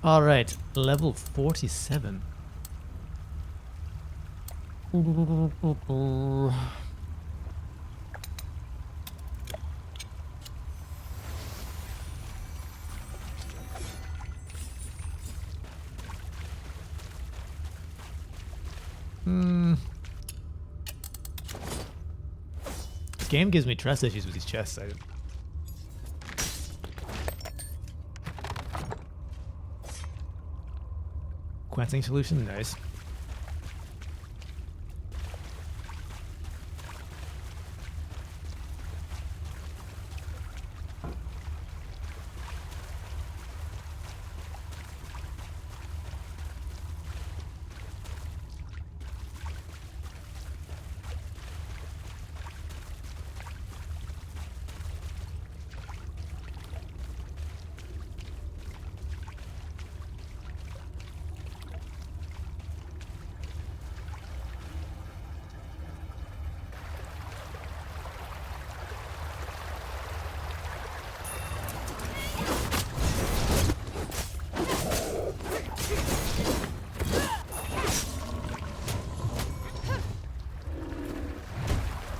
All right, level 47. This game gives me trust issues with these chests. Quenching solution, nice.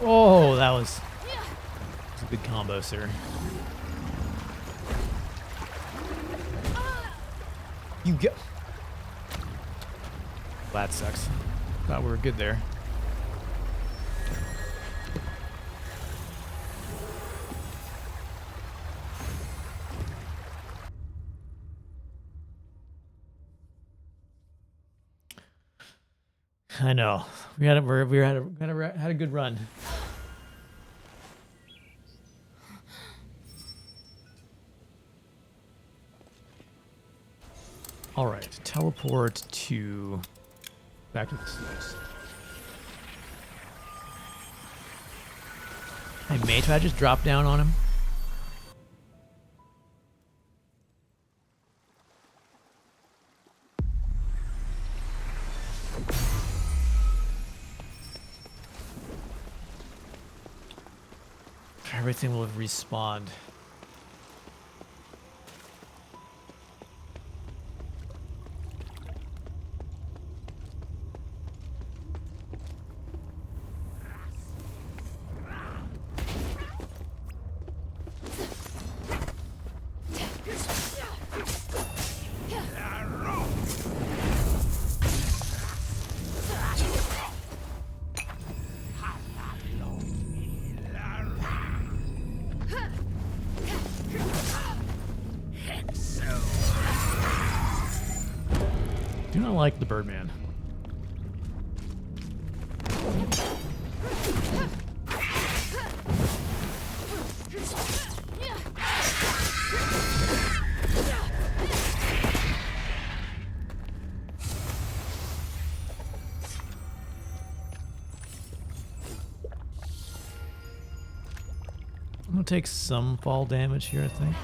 Oh, that was a good combo, sir. You go. That sucks. Thought we were good there. I know. We had a good run. All right, teleport to back to the slopes. I may try to just drop down on him. Everything will respawn. Do not like the Birdman. I'm gonna take some fall damage here, I think.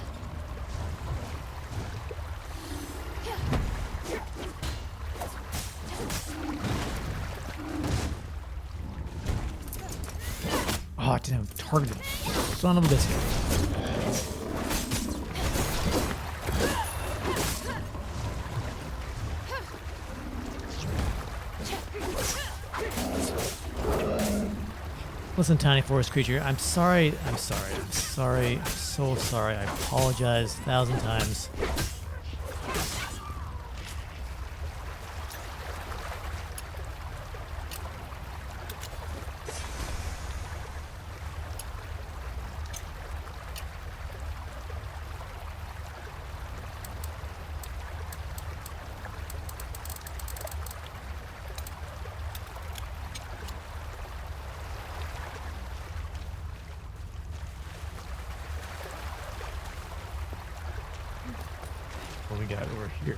Oh, I didn't have targeted. Son of a biscuit. Listen, tiny forest creature, I'm sorry. I'm so sorry. I apologize 1,000 times. What we got over here?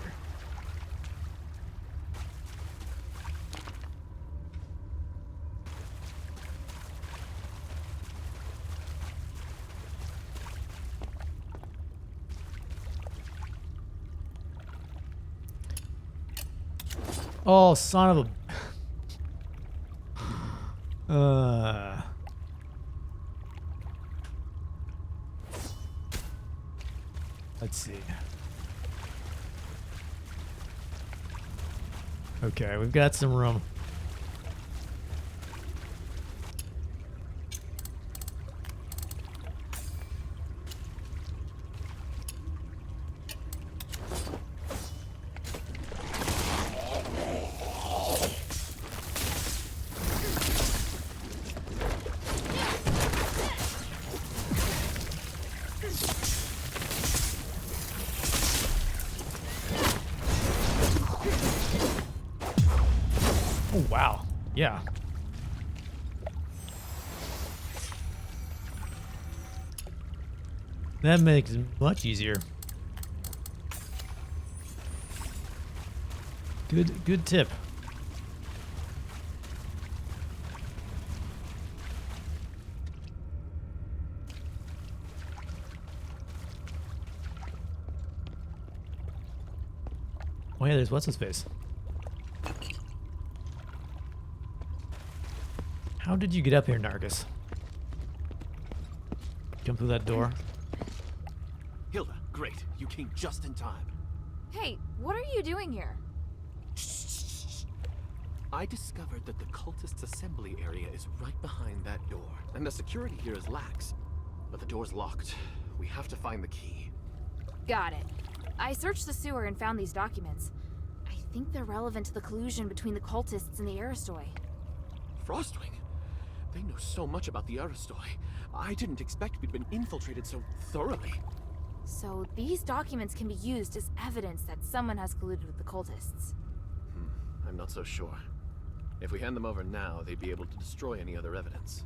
Oh, son of a... Let's see. Okay, we've got some room. Oh, wow. Yeah. That makes it much easier. Good tip. Oh yeah, there's what's his face. How did you get up here, Narcus? Come through that door. Hilda, great. You came just in time. Hey, what are you doing here? I discovered that the cultists' assembly area is right behind that door, and the security here is lax. But the door's locked. We have to find the key. Got it. I searched the sewer and found these documents. I think they're relevant to the collusion between the cultists and the Aristoi. Frostwing? They know so much about the Aristoi. I didn't expect we'd been infiltrated so thoroughly. So these documents can be used as evidence that someone has colluded with the cultists. I'm not so sure. If we hand them over now, they'd be able to destroy any other evidence.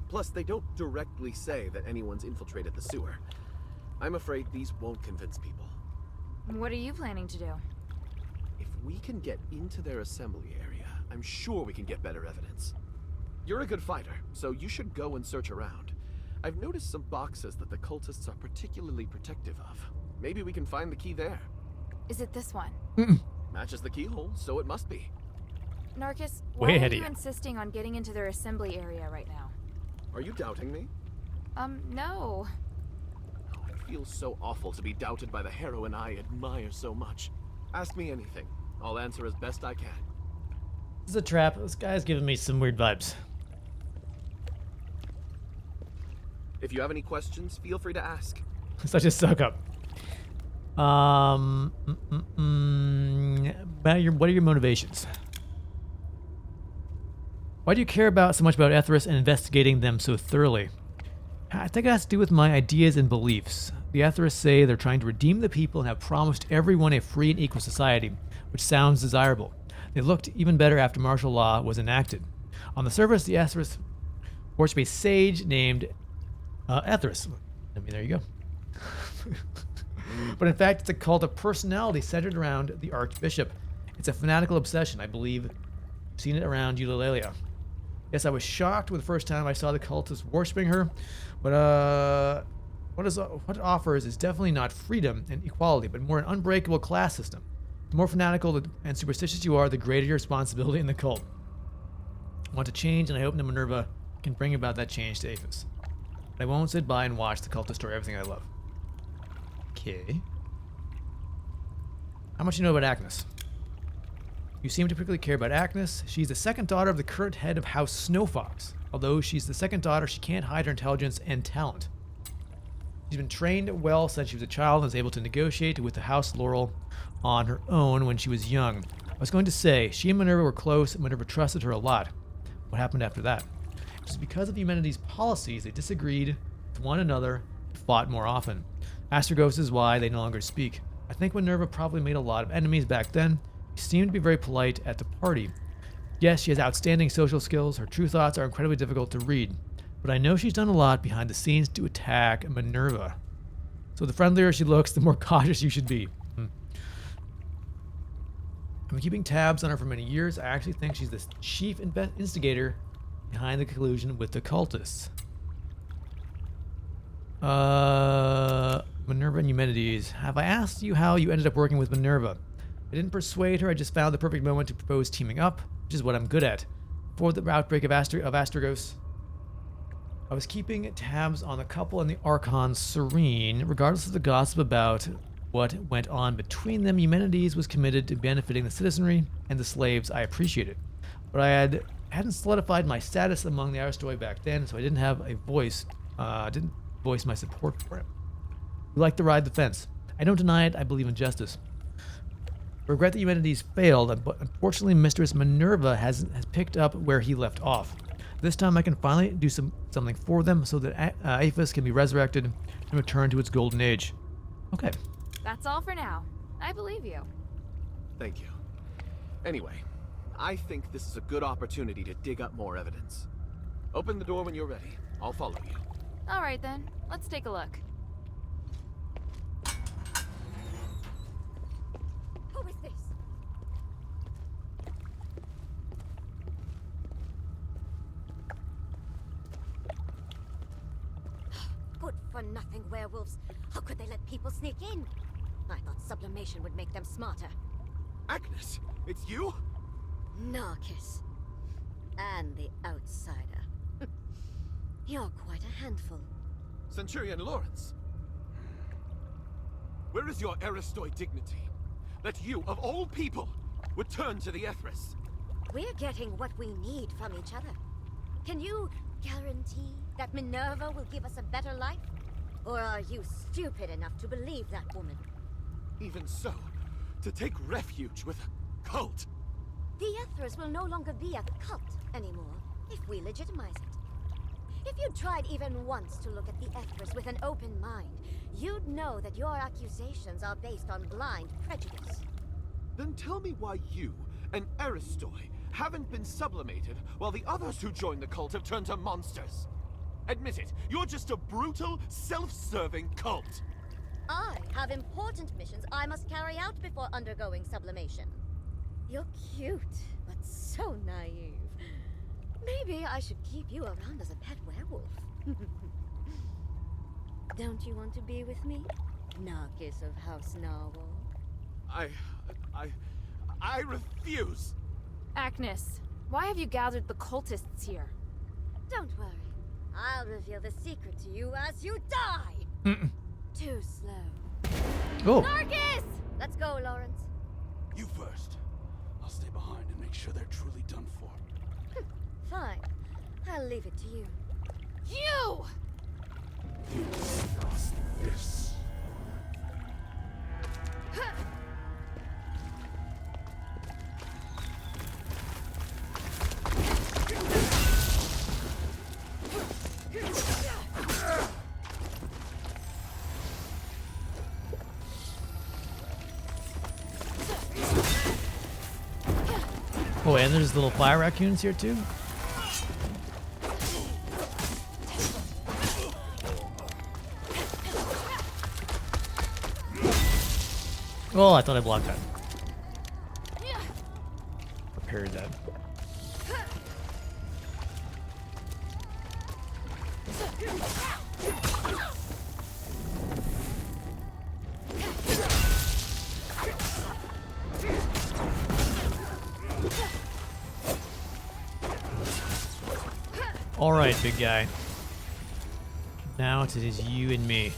Plus, they don't directly say that anyone's infiltrated the sewer. I'm afraid these won't convince people. What are you planning to do? If we can get into their assembly area, I'm sure we can get better evidence. You're a good fighter, so you should go and search around. I've noticed some boxes that the cultists are particularly protective of. Maybe we can find the key there. Is it this one? Matches the keyhole, so it must be. Narcus, Way why ahead are of you you. insisting on getting into their assembly area right now? Are you doubting me? No. Oh, it feels so awful to be doubted by the heroine I admire so much. Ask me anything. I'll answer as best I can. This is a trap. This guy's giving me some weird vibes. If you have any questions, feel free to ask. Such a suck up. What are your motivations? Why do you care so much about Etheris and investigating them so thoroughly? I think it has to do with my ideas and beliefs. The Etheris say they're trying to redeem the people and have promised everyone a free and equal society, which sounds desirable. They looked even better after martial law was enacted. On the surface, the Etheris worship a sage named Etheris. I mean, there you go. But in fact, it's a cult of personality centered around the Archbishop. It's a fanatical obsession, I believe. I've seen it around Eulalia. Yes, I was shocked with the first time I saw the cultists worshiping her, but what it offers is definitely not freedom and equality, but more an unbreakable class system. The more fanatical and superstitious you are, the greater your responsibility in the cult. I want to change, and I hope that Minerva can bring about that change to Aphis. But I won't sit by and watch the cult destroy everything I love. Okay. How much do you know about Agnes? You seem to particularly care about Agnes. She's the second daughter of the current head of House Snowfox. Although she's the second daughter, she can't hide her intelligence and talent. She's been trained well since she was a child and was able to negotiate with the House Laurel on her own when she was young. I was going to say, she and Minerva were close and Minerva trusted her a lot. What happened after that? It was because of humanity's policies they disagreed with one another and fought more often. Asterigos is why they no longer speak. I think Minerva probably made a lot of enemies back then. She seemed to be very polite at the party. Yes, she has outstanding social skills. Her true thoughts are incredibly difficult to read. But I know she's done a lot behind the scenes to attack Minerva. So the friendlier she looks, the more cautious you should be. I've been keeping tabs on her for many years. I actually think she's the chief instigator behind the collusion with the cultists. Minerva and Eumenides. Have I asked you how you ended up working with Minerva? I didn't persuade her, I just found the perfect moment to propose teaming up, which is what I'm good at. Before the outbreak of Asterigos, I was keeping tabs on the couple and the Archon Serene, regardless of the gossip about what went on between them, Eumenides was committed to benefiting the citizenry and the slaves. I appreciated, but I hadn't solidified my status among the Aristoi back then, so I didn't have a voice. Didn't voice my support for him. We like to ride the fence. I don't deny it. I believe in justice. I regret that Eumenides failed, but unfortunately, Mistress Minerva has picked up where he left off. This time, I can finally do something for them, so that Aphis can be resurrected and return to its golden age. Okay. That's all for now. I believe you. Thank you. Anyway, I think this is a good opportunity to dig up more evidence. Open the door when you're ready. I'll follow you. All right then. Let's take a look. Who is this? Good for nothing werewolves. How could they let people sneak in? I thought sublimation would make them smarter. Agnes, it's you? Narcus. And the outsider. You're quite a handful. Centurion Lawrence. Where is your Aristoi dignity? That you, of all people, would turn to the Ethris? We're getting what we need from each other. Can you guarantee that Minerva will give us a better life? Or are you stupid enough to believe that woman? Even so, to take refuge with a cult. The Ethers will no longer be a cult anymore if we legitimize it. If you tried even once to look at the Ethers with an open mind, you'd know that your accusations are based on blind prejudice. Then tell me why you, an Aristoi, haven't been sublimated while the others who joined the cult have turned to monsters. Admit it, you're just a brutal, self-serving cult. I have important missions I must carry out before undergoing sublimation. You're cute, but so naive. Maybe I should keep you around as a pet werewolf. Don't you want to be with me, Narcus of House Narwhal? I refuse! Agnes, why have you gathered the cultists here? Don't worry. I'll reveal the secret to you as you die! Too slow. Oh. Narcus! Let's go, Lawrence. You first. I'll stay behind and make sure they're truly done for. Fine. I'll leave it to you. You! You discuss this. Oh, and there's little fire raccoons here too? Oh, I thought I blocked that. Or parried that. All right, big guy. Now it is you and me.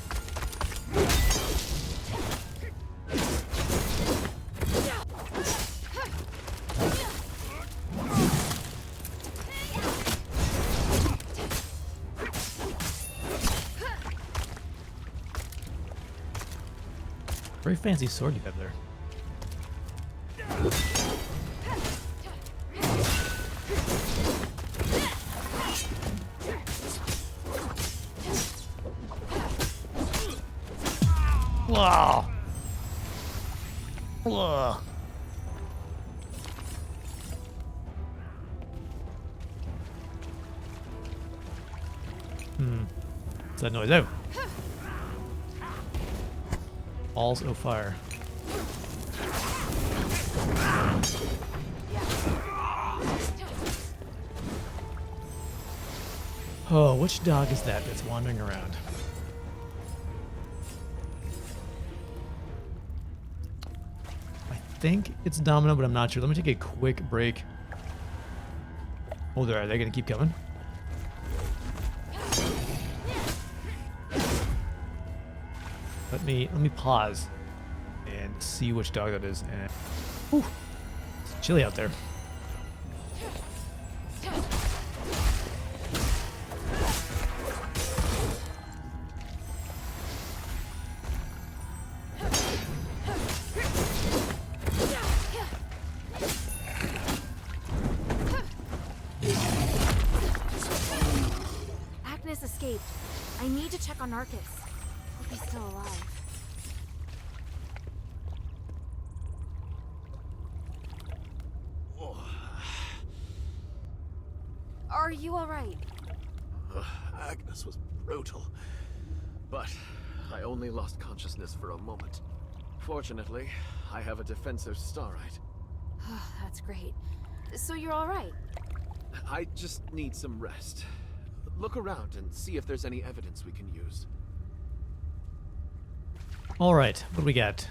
Very fancy sword you have there. Wow. Whoa. What's that noise? Oh. Balls of fire. Oh, which dog is that that's wandering around? I think it's Domino, but I'm not sure. Let me take a quick break. Oh, are they gonna keep coming? Let me pause. and see which dog that is. And whew, it's chilly out there. Agnes escaped. I need to check on Narcus. Hope he's still alive. Are you alright? Agnes was brutal, but I only lost consciousness for a moment. Fortunately, I have a defensive starite. That's great. So you're alright? I just need some rest. Look around and see if there's any evidence we can use. All right, what do we got?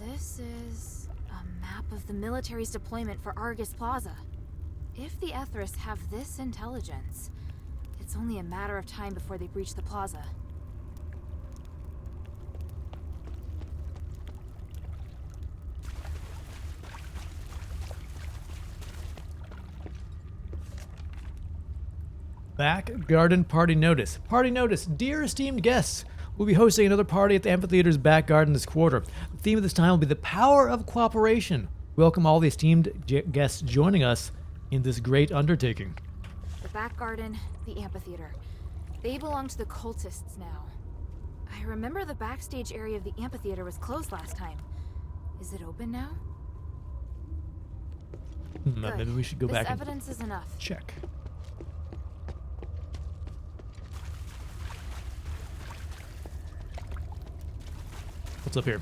This is a map of the military's deployment for Argus Plaza. If the Etherists have this intelligence, it's only a matter of time before they breach the plaza. Back garden party notice. Party notice. Dear esteemed guests, we'll be hosting another party at the amphitheater's back garden this quarter. The theme of this time will be the power of cooperation. Welcome all the esteemed guests joining us in this great undertaking. The back garden, the amphitheater. They belong to the cultists now. I remember the backstage area of the amphitheater was closed last time. Is it open now? Good. Maybe we should go This back and evidence is enough. check. What's up here?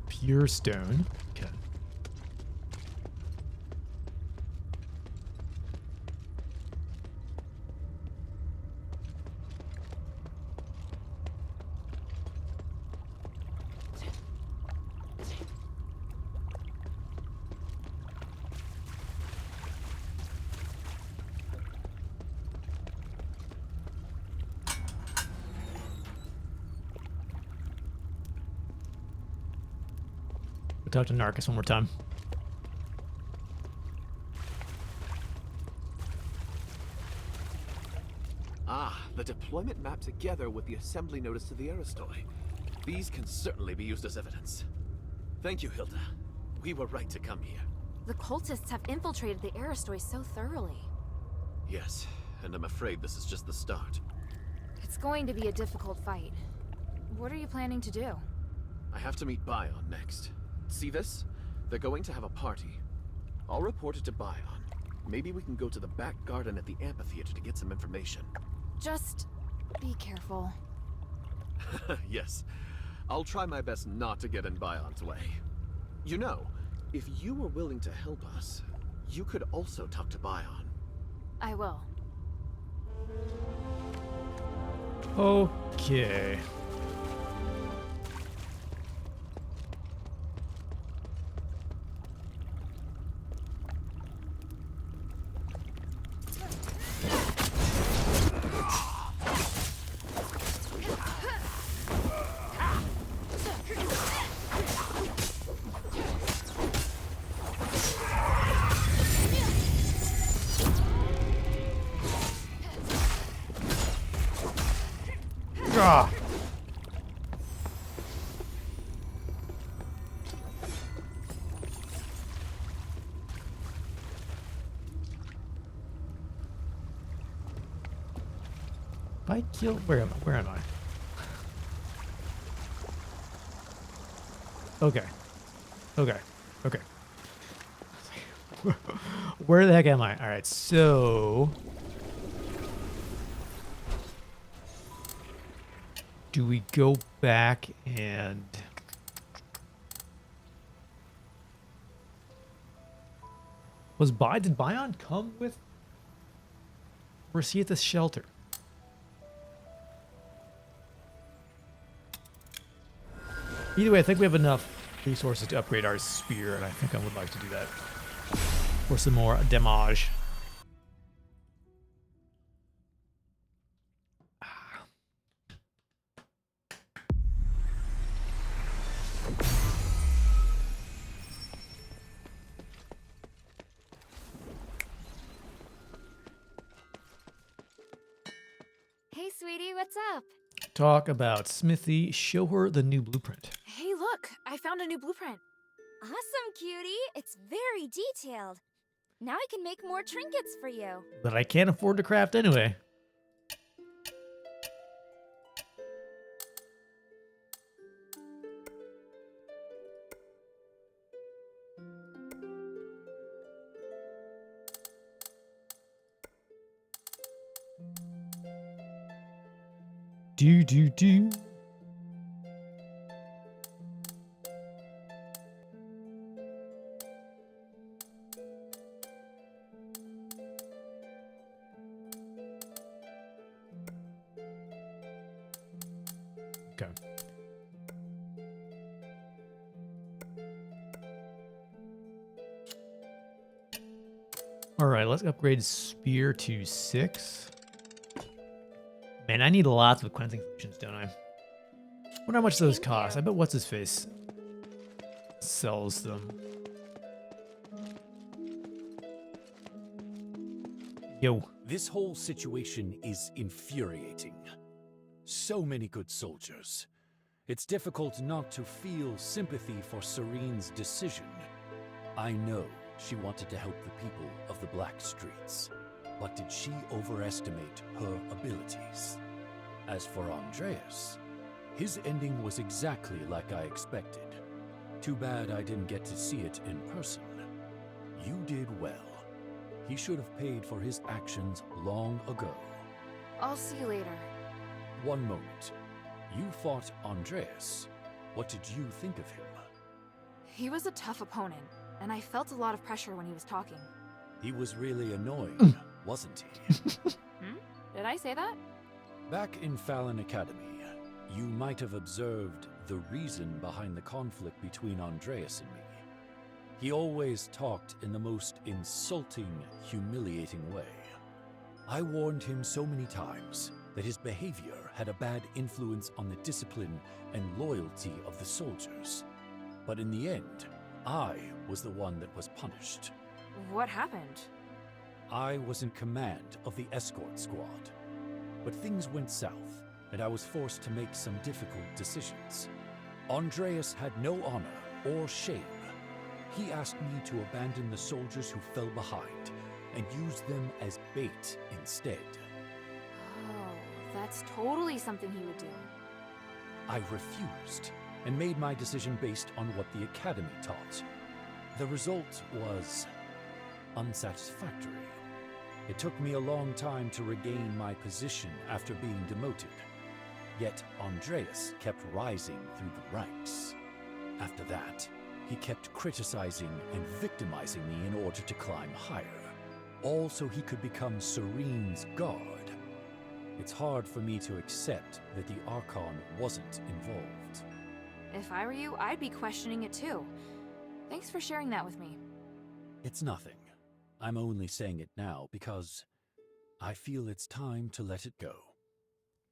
Pure stone. Okay. We'll talk to Narcus one more time. Ah, the deployment map together with the assembly notice to the Aristoi. These can certainly be used as evidence. Thank you, Hilda. We were right to come here. The cultists have infiltrated the Aristoi so thoroughly. Yes, and I'm afraid this is just the start. It's going to be a difficult fight. What are you planning to do? I have to meet Bion next. See this? They're going to have a party. I'll report it to Bion. Maybe we can go to the back garden at the amphitheater to get some information. Just be careful. Yes. I'll try my best not to get in Bion's way. You know, if you were willing to help us, you could also talk to Bion. I will. Okay. Ah. If I kill, where am I? Where am I? Okay. Okay. Okay. Where the heck am I? All right. So Do we go back and... Did Bion come with... Or is he at the shelter? Either way, I think we have enough resources to upgrade our spear, and I think I would like to do that. For some more damage. Hey, sweetie, what's up? Talk about Smithy. Show her the new blueprint. Hey, look, I found a new blueprint. Awesome, cutie. It's very detailed. Now I can make more trinkets for you. That I can't afford to craft anyway. Do. Okay. All right, let's upgrade spear to 6. Man, I need lots of cleansing solutions, don't I? Wonder how much those cost. I bet what's his face sells them. Yo. This whole situation is infuriating. So many good soldiers. It's difficult not to feel sympathy for Serene's decision. I know she wanted to help the people of the Black Streets, but did she overestimate her abilities? As for Andreas, his ending was exactly like I expected. Too bad I didn't get to see it in person. You did well. He should have paid for his actions long ago. I'll see you later. One moment. You fought Andreas. What did you think of him? He was a tough opponent, and I felt a lot of pressure when he was talking. He was really annoying, wasn't he? Did I say that? Back in Fallon Academy, you might have observed the reason behind the conflict between Andreas and me. He always talked in the most insulting, humiliating way. I warned him so many times that his behavior had a bad influence on the discipline and loyalty of the soldiers. But in the end, I was the one that was punished. What happened? I was in command of the escort squad. But things went south, and I was forced to make some difficult decisions. Andreas had no honor or shame. He asked me to abandon the soldiers who fell behind and use them as bait instead. Oh, that's totally something he would do. I refused and made my decision based on what the academy taught. The result was unsatisfactory. It took me a long time to regain my position after being demoted. Yet Andreas kept rising through the ranks. After that, he kept criticizing and victimizing me in order to climb higher, all so he could become Serene's guard. It's hard for me to accept that the Archon wasn't involved. If I were you, I'd be questioning it too. Thanks for sharing that with me. It's nothing. I'm only saying it now because I feel it's time to let it go.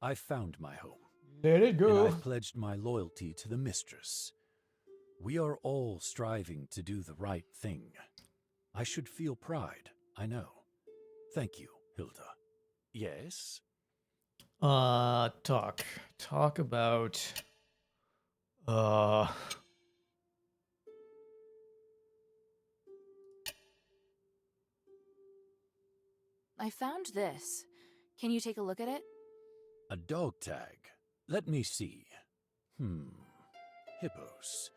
I've found my home. Let it go. And I've pledged my loyalty to the mistress. We are all striving to do the right thing. I should feel pride, I know. Thank you, Hilda. Yes? Talk about, I found this. Can you take a look at it? A dog tag. Let me see. Hippos.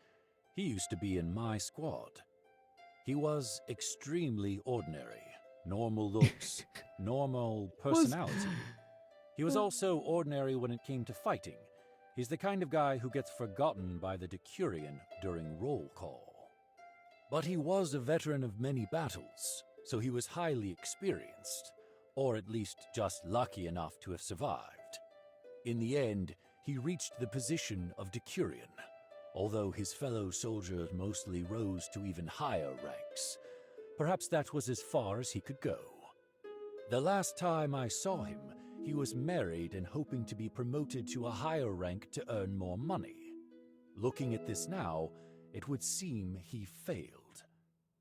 He used to be in my squad. He was extremely ordinary. Normal looks, normal personality. He was also ordinary when it came to fighting, He's the kind of guy who gets forgotten by the Decurion during roll call. But he was a veteran of many battles, so he was highly experienced, or at least just lucky enough to have survived. In the end, he reached the position of Decurion, although his fellow soldiers mostly rose to even higher ranks. Perhaps that was as far as he could go. The last time I saw him, he was married and hoping to be promoted to a higher rank to earn more money. Looking at this now, it would seem he failed.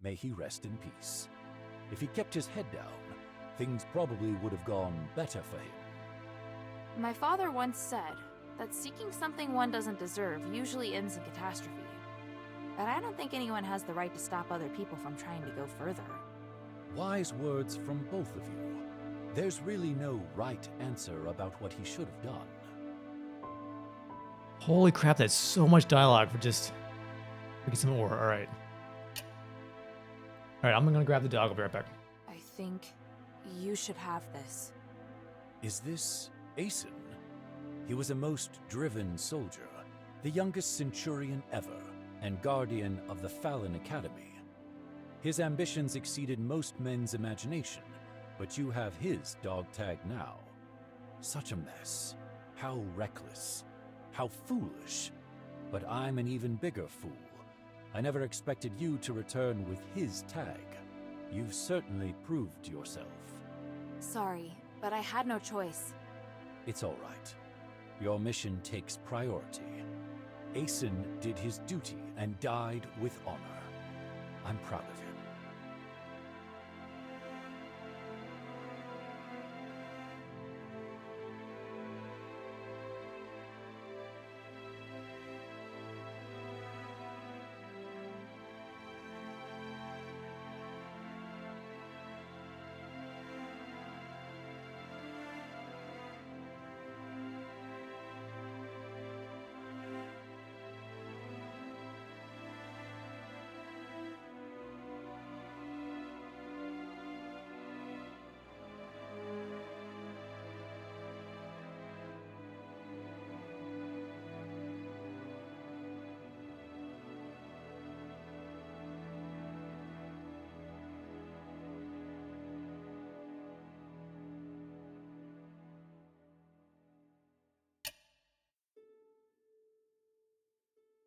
May he rest in peace. If he kept his head down, things probably would have gone better for him. My father once said that seeking something one doesn't deserve usually ends in catastrophe. But I don't think anyone has the right to stop other people from trying to go further. Wise words from both of you. There's really no right answer about what he should have done. Holy crap, that's so much dialogue for just... Get some ore, alright. Alright, I'm gonna grab the dog, I'll be right back. I think you should have this. Is this Aeson? He was a most driven soldier, the youngest centurion ever, and guardian of the Fallon Academy. His ambitions exceeded most men's imagination, but you have his dog tag now. Such a mess. How reckless. How foolish. But I'm an even bigger fool. I never expected you to return with his tag. You've certainly proved yourself. Sorry, but I had no choice. It's all right. Your mission takes priority. Aeson did his duty and died with honor. I'm proud of him.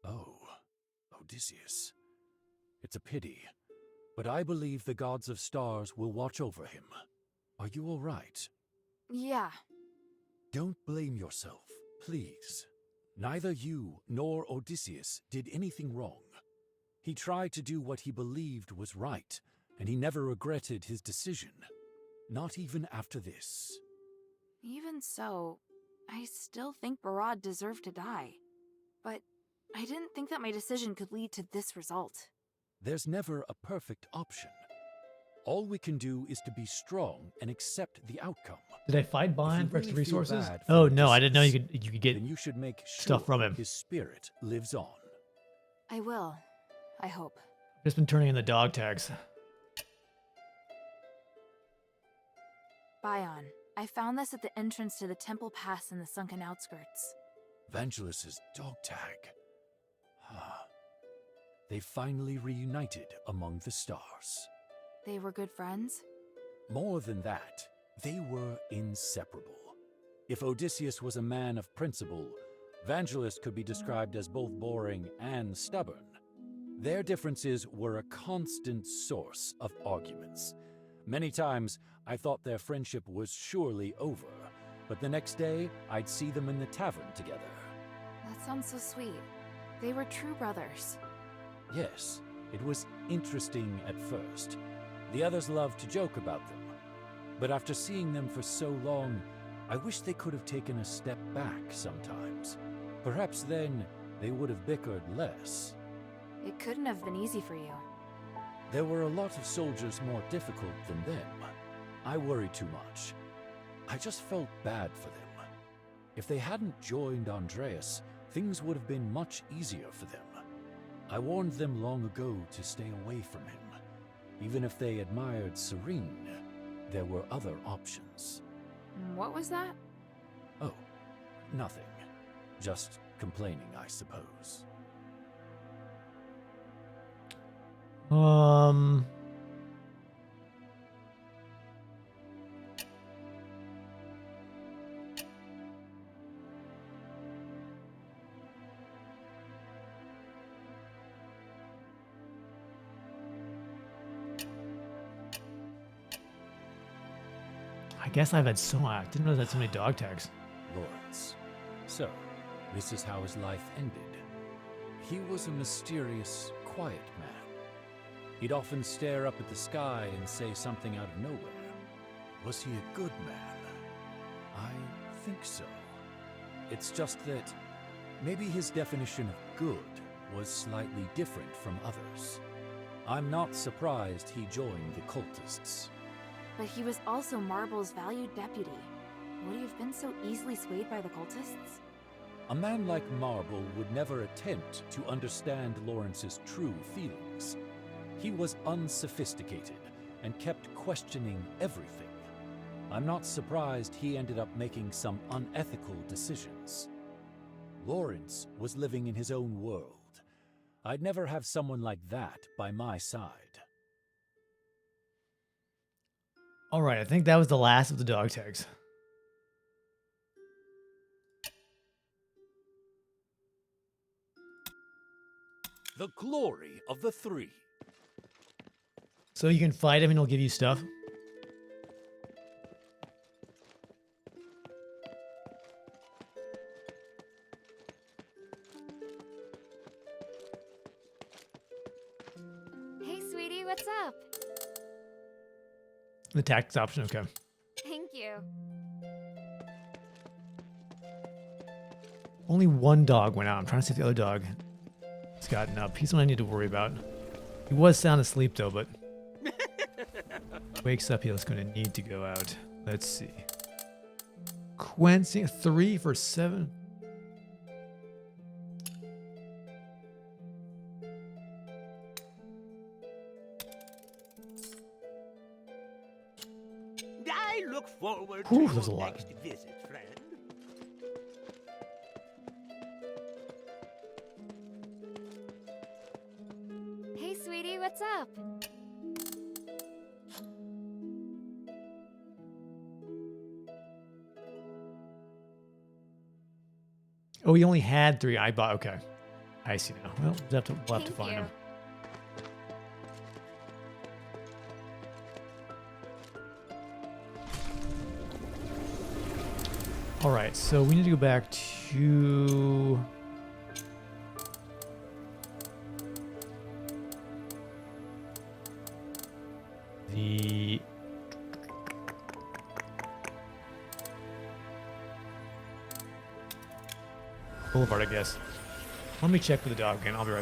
Oh, Odysseus. It's a pity, but I believe the gods of stars will watch over him. Are you all right? Yeah. Don't blame yourself, please. Neither you nor Odysseus did anything wrong. He tried to do what he believed was right, and he never regretted his decision. Not even after this. Even so, I still think Barad deserved to die. But I didn't think that my decision could lead to this result. There's never a perfect option. All we can do is to be strong and accept the outcome. Did I fight Bond for If you extra really feel resources? bad for Oh no, I didn't know Odysseus, you could get then you should make sure stuff from him. his spirit lives on. I will. I hope. just been turning in the dog tags. Bion, I found this at the entrance to the temple pass in the sunken outskirts. Vangelis's dog tag. They finally reunited among the stars. They were good friends? More than that, they were inseparable. If Odysseus was a man of principle, Vangelis could be described as both boring and stubborn. Their differences were a constant source of arguments. Many times, I thought their friendship was surely over, but the next day, I'd see them in the tavern together. That sounds so sweet. They were true brothers. Yes, it was interesting at first. The others loved to joke about them. But after seeing them for so long, I wish they could have taken a step back sometimes. Perhaps then they would have bickered less. It couldn't have been easy for you. There were a lot of soldiers more difficult than them. I worried too much. I just felt bad for them. If they hadn't joined Andreas, things would have been much easier for them. I warned them long ago to stay away from him. Even if they admired Serene, there were other options. What was that? Oh, nothing. Just complaining, I suppose. I guess I've had I didn't realize I had so many dog tags. Lawrence. So, this is how his life ended. He was a mysterious, quiet man. He'd often stare up at the sky and say something out of nowhere. Was he a good man? I think so. It's just that maybe his definition of good was slightly different from others. I'm not surprised he joined the cultists. But he was also Marble's valued deputy. Would he have been so easily swayed by the cultists? A man like Marble would never attempt to understand Lawrence's true feelings. He was unsophisticated and kept questioning everything. I'm not surprised he ended up making some unethical decisions. Lawrence was living in his own world. I'd never have someone like that by my side. All right, I think that was the last of the dog tags. The glory of the three. So you can fight him and he'll give you stuff. Hey, sweetie, what's up? The tactics option, okay. Thank you. Only one dog went out. I'm trying to see if the other dog has gotten up. He's the one I need to worry about. He was sound asleep though, but wakes up, he's going to need to go out. Let's see. Quenching 3 for 7. I look forward Whew, to there's your a lot. next visit, friend. Hey, sweetie, what's up? Oh, he only had 3. I bought. Okay, I see now. Well, we'll have to Thank find you. him. All right, so we need to go back to the Boulevard, I guess. Let me check with the dog again. I'll be right back.